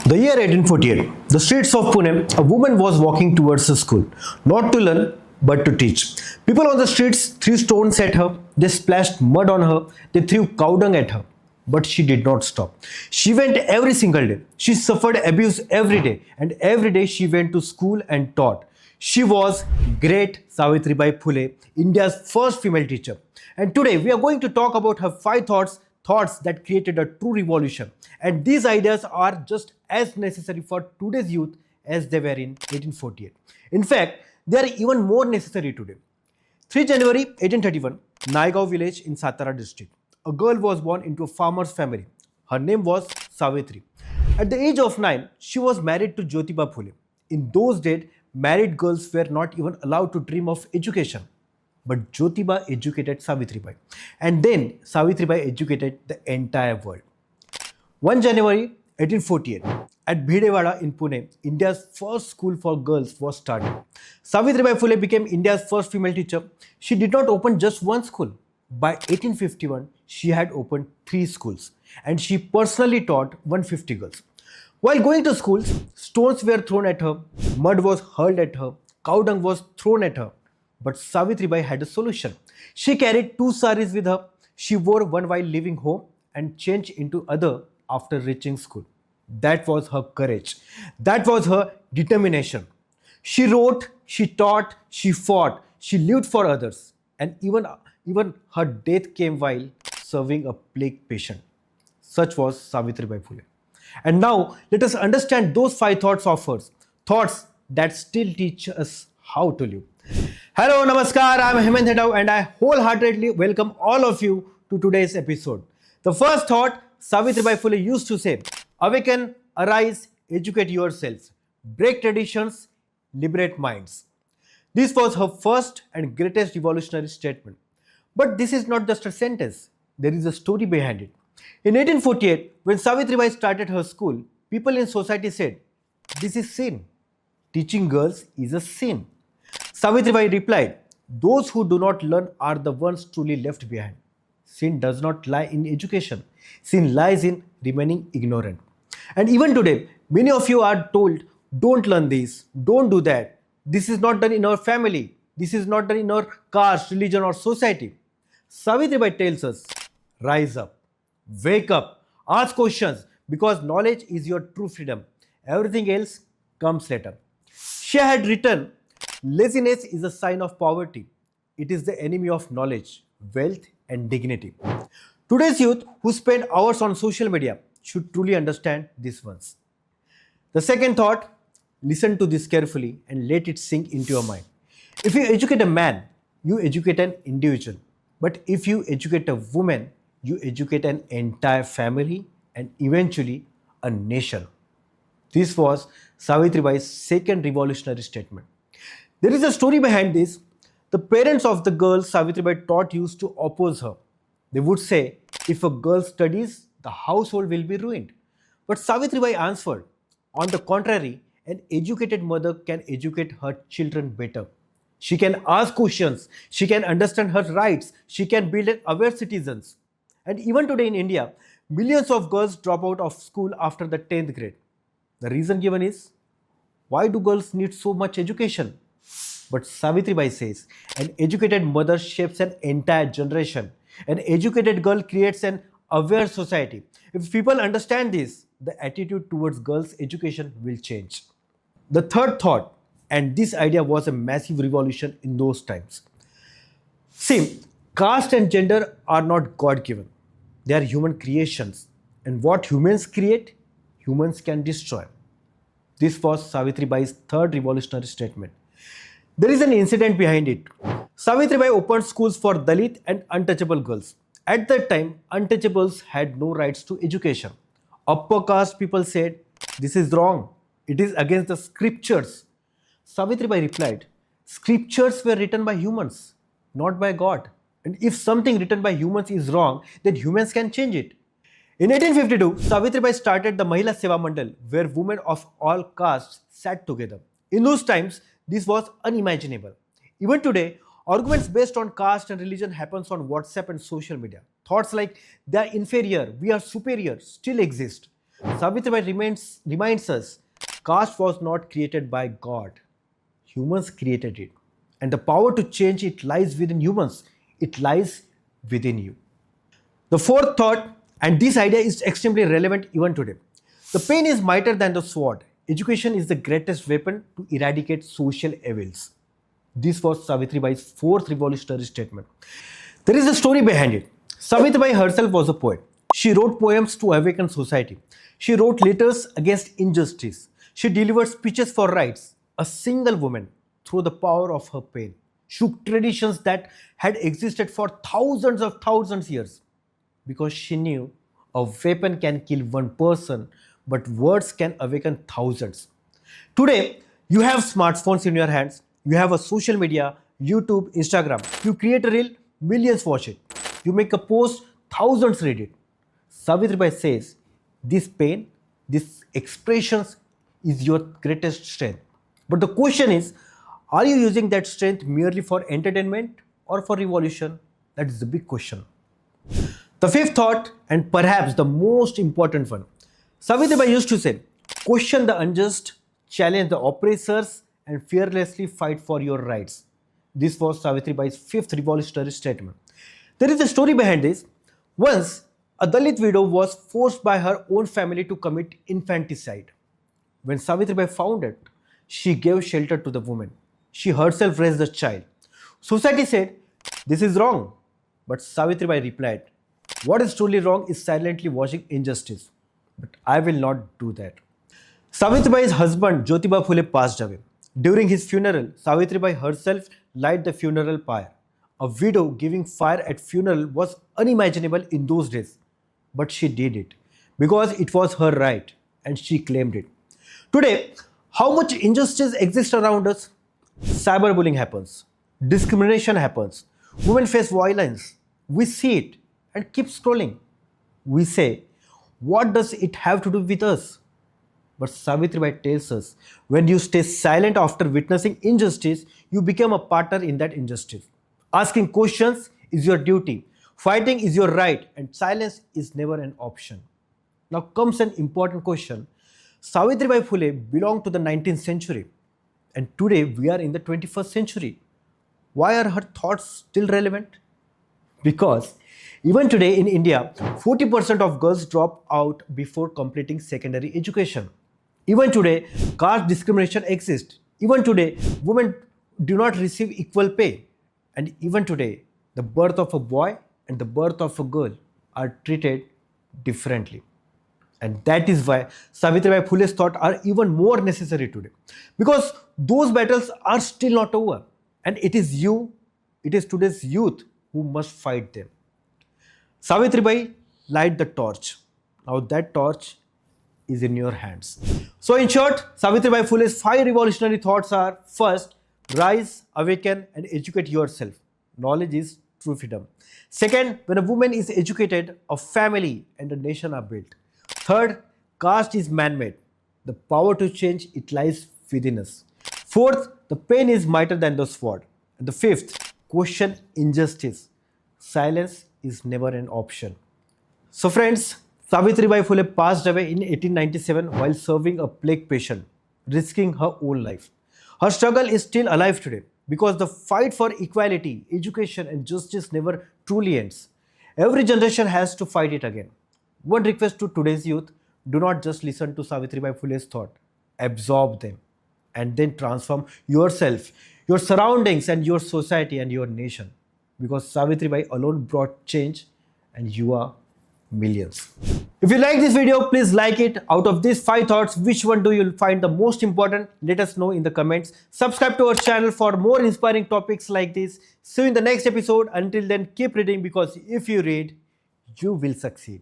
The year 1848, the streets of Pune, a woman was walking towards the school, not to learn, but to teach. People on the streets threw stones at her, they splashed mud on her, they threw cow dung at her. But she did not stop. She went every single day. She suffered abuse every day, and every day she went to school and taught. She was great Savitribai Phule, India's first female teacher. And today we are going to talk about her five thoughts that created a true revolution. And these ideas are just as necessary for today's youth as they were in 1848. In fact, they are even more necessary today. 3 January 1831, Naigaon village in Satara district. A girl was born into a farmer's family. Her name was Savitri. At the age of 9, she was married to Jyotiba Phule. In those days, married girls were not even allowed to dream of education. But Jyotiba educated Savitribai. And then Savitribai educated the entire world. 1 January 1848, at Bhidewada in Pune, India's first school for girls was started. Savitribai Phule became India's first female teacher. She did not open just one school. By 1851, she had opened 3 schools and she personally taught 150 girls. While going to schools, stones were thrown at her, mud was hurled at her, cow dung was thrown at her. But Savitribai had a solution. She carried 2 saris with her. She wore one while leaving home and changed into other after reaching school. That was her courage. That was her determination. She wrote, she taught, she fought, she lived for others. And even her death came while serving a plague patient. Such was Savitribai Phule. And now let us understand those 5 thoughts of hers. Thoughts that still teach us how to live. Hello, Namaskar, I am Hemant Hedau and I wholeheartedly welcome all of you to today's episode. The first thought Savitribai Phule used to say, awaken, arise, educate yourselves, break traditions, liberate minds. This was her first and greatest revolutionary statement. But this is not just a sentence, there is a story behind it. In 1848, when Savitribai started her school, people in society said, this is sin. Teaching girls is a sin. Savitribai replied, those who do not learn are the ones truly left behind. Sin does not lie in education. Sin lies in remaining ignorant. And even today, many of you are told, don't learn this, don't do that. This is not done in our family. This is not done in our caste, religion or society. Savitribai tells us, rise up, wake up, ask questions because knowledge is your true freedom. Everything else comes later. She had written, laziness is a sign of poverty. It is the enemy of knowledge, wealth and dignity. Today's youth who spend hours on social media should truly understand these ones. The second thought, listen to this carefully and let it sink into your mind. If you educate a man, you educate an individual. But if you educate a woman, you educate an entire family and eventually a nation. This was Savitribai's second revolutionary statement. There is a story behind this. The parents of the girl Savitribai taught used to oppose her. They would say, if a girl studies, the household will be ruined. But Savitribai answered, on the contrary, an educated mother can educate her children better. She can ask questions, she can understand her rights, she can build an aware citizens. And even today in India, millions of girls drop out of school after the 10th grade. The reason given is, why do girls need so much education? But Savitribai says, an educated mother shapes an entire generation. An educated girl creates an aware society. If people understand this, the attitude towards girls' education will change. The third thought, and this idea was a massive revolution in those times. See, caste and gender are not God-given. They are human creations. And what humans create, humans can destroy. This was Savitribai's third revolutionary statement. There is an incident behind it. Savitribai opened schools for Dalit and untouchable girls. At that time, untouchables had no rights to education. Upper caste people said, this is wrong. It is against the scriptures. Savitribai replied, scriptures were written by humans, not by God. And if something written by humans is wrong, then humans can change it. In 1852, Savitribai started the Mahila Seva Mandal, where women of all castes sat together. In those times, this was unimaginable. Even today, arguments based on caste and religion happens on WhatsApp and social media. Thoughts like they are inferior, we are superior still exist. Savitribai reminds us caste was not created by God. Humans created it. And the power to change it lies within humans. It lies within you. The fourth thought, and this idea is extremely relevant even today. The pen is mightier than the sword. Education is the greatest weapon to eradicate social evils. This was Savitribai's fourth revolutionary statement. There is a story behind it. Savitribai herself was a poet. She wrote poems to awaken society. She wrote letters against injustice. She delivered speeches for rights. A single woman, through the power of her pen, shook traditions that had existed for thousands of years. Because she knew a weapon can kill one person, but words can awaken thousands. Today, you have smartphones in your hands, you have a social media, YouTube, Instagram. You create a reel, millions watch it. You make a post, thousands read it. Savitribai says, this pain, this expressions is your greatest strength. But the question is, are you using that strength merely for entertainment or for revolution? That is the big question. The fifth thought, and perhaps the most important one, Savitribai used to say, question the unjust, challenge the oppressors, and fearlessly fight for your rights. This was Savitribai's fifth revolutionary statement. There is a story behind this. Once, a Dalit widow was forced by her own family to commit infanticide. When Savitribai found it, she gave shelter to the woman. She herself raised the child. Society said, this is wrong. But Savitribai replied, what is truly wrong is silently watching injustice. But I will not do that. Savitribai's husband Jyotiba Phule passed away. During his funeral, Savitribai herself lighted the funeral pyre. A widow giving fire at funeral was unimaginable in those days. But she did it because it was her right and she claimed it. Today, how much injustice exists around us? Cyberbullying happens. Discrimination happens. Women face violence. We see it and keep scrolling. We say, what does it have to do with us? But Savitribai tells us, when you stay silent after witnessing injustice, you become a partner in that injustice. Asking questions is your duty. Fighting is your right, and silence is never an option. Now comes an important question. Savitribai Phule belonged to the 19th century, and today we are in the 21st century. Why are her thoughts still relevant? Because even today in India, 40% of girls drop out before completing secondary education. Even today, caste discrimination exists. Even today, women do not receive equal pay. And even today, the birth of a boy and the birth of a girl are treated differently. And that is why Savitribai Phule's thoughts are even more necessary today. Because those battles are still not over. And it is today's youth who must fight them. Savitribai light the torch. Now that torch is in your hands. So in short, Savitribai Phule's 5 revolutionary thoughts are: first, rise, awaken and educate yourself. Knowledge is true freedom. Second, when a woman is educated, a family and a nation are built. Third, caste is man-made. The power to change it lies within us. Fourth, the pen is mightier than the sword. And the fifth, question injustice. Silence is never an option. So friends, Savitribai Phule passed away in 1897 while serving a plague patient, risking her own life. Her struggle is still alive today because the fight for equality, education and justice never truly ends. Every generation has to fight it again. One request to today's youth: do not just listen to Savitribai Phule's thought, absorb them and then transform yourself, your surroundings and your society and your nation. Because Savitribai alone brought change and you are millions. If you like this video, please like it. Out of these 5 thoughts, which one do you find the most important? Let us know in the comments. Subscribe to our channel for more inspiring topics like this. See you in the next episode. Until then, keep reading, because if you read, you will succeed.